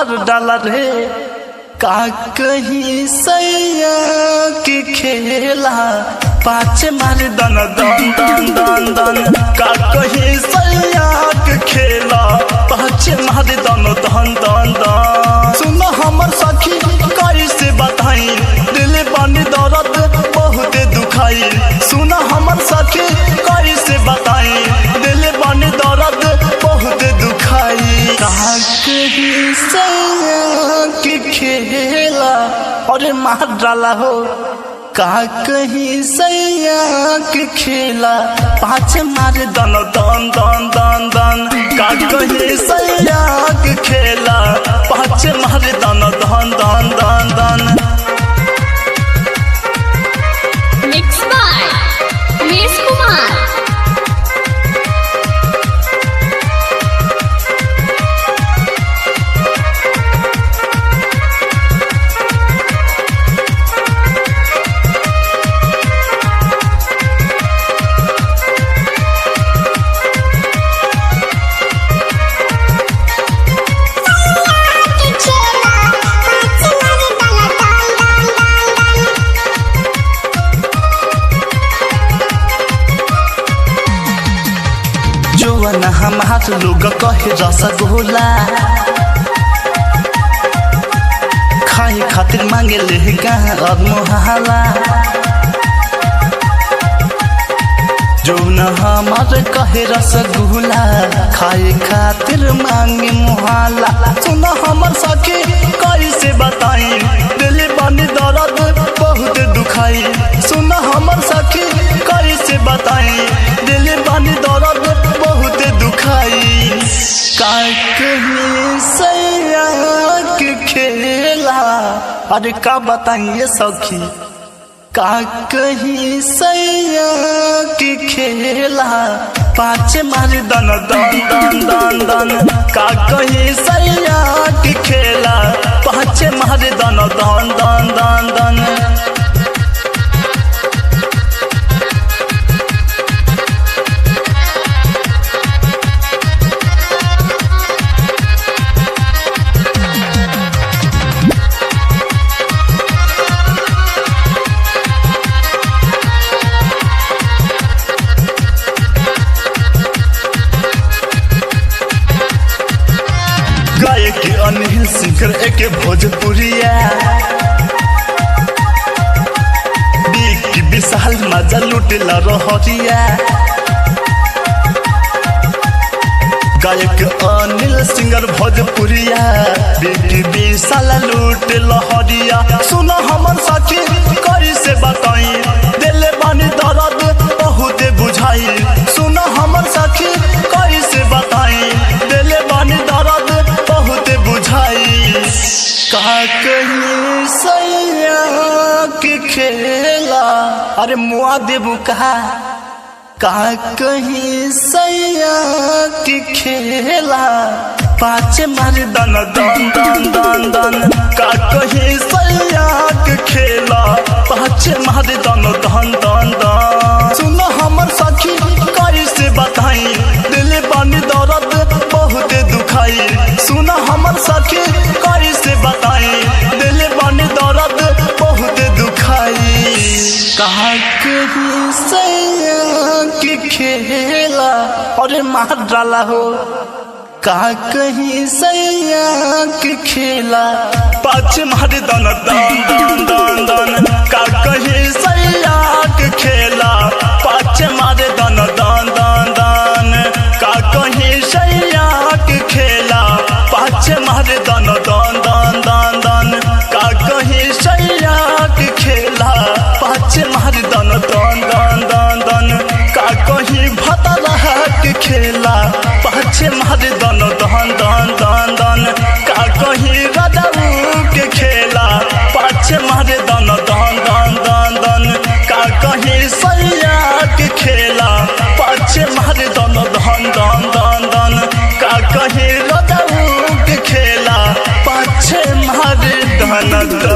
मार डाला रे का कहीं सैया की खेला पाँच मार दन दन दन दन दन का कहीं सैया की खेला पाँच मार दन दन दन दन। सुनो हमर सखी कैसे बताई दिल बानी दर्द बहुत दुखाई। सुनो हमर सखी कैसे बताई दिल बानी दर्द बहुत दुखाई। का कहीं सैया की खेला और मार डाला हो का कहीं सैया की खेला पाँच मार दन दन दन दन दन का कहीं सैया की खेला पाँच मार दन दन दन दन दन। Mix by Umesh Kumar. हमार लोग कहे रसगुल्ला खाए खातिर मांगे ले गाँव मोहल्ला। जो न हमार कहे रसगुल्ला खाए खातिर मांगे मोहल्ला। सुनो हमर सखी कैसे बताई दिल बानी दर्द बहुत दुखाई। सुनो हमर सखी कैसे बताई दिल बानी दर्द बहुत दुखाई। का कहीं सैया की खेला अरे का बताइए सखी का कहीं सैया की खेला पाँच मार दन दन दन दन दन का कहीं सैया की खेला पाँच मार दन दन दन दन दन। गायक अनिल सिंगर एक भोजपुरिया बिक विशाल मजा लुटला रहरिया। गायक अनिल सिंगर भोजपुरिया बिक विशाल लूट लहरिया। सुनो हमर सखी कैसे बताई दिल बानी दर्द बहुत बुझाई। सुनो हमर सखी कैसे बताई दिल बानी दर्द बहुत बुझाई। का कहीं सैया की खेला अरे मुआ देबू कहा का कहीं सैया की खेला पाँच मार दन दन दन दन दन का कहीं सैया की खेला पाँच मार दन दन दन दन। सुनो हमर सखी कैसे बताई दिल बानी दर्द बहुत दुखाई। सुनो हमर सखी कैसे बताई दिल बानी दर्द बहुत दुखाई। का कहीं सैया की खेला और मार डाला हो का कहीं सैया की खेला पाँच मार दन दन दन दन दन का कहीं सैया की खेला पाँच मार दन दन दन दन का कहीं सैया की खेला पाँच मार दन दन दन दन दन का कहीं सैया की खेला पाँच मार दन दन दन दन दन का कहीं भतला की खेला पाँच मार दन दन दन दन दन का कहीं रजऊ के खेला पाँच मार दन दन दन दन दन का कहीं सैया के खेला पाँच मार दन दन दन दन दन का कहीं रजऊ के खेला पाँच मार दन दन।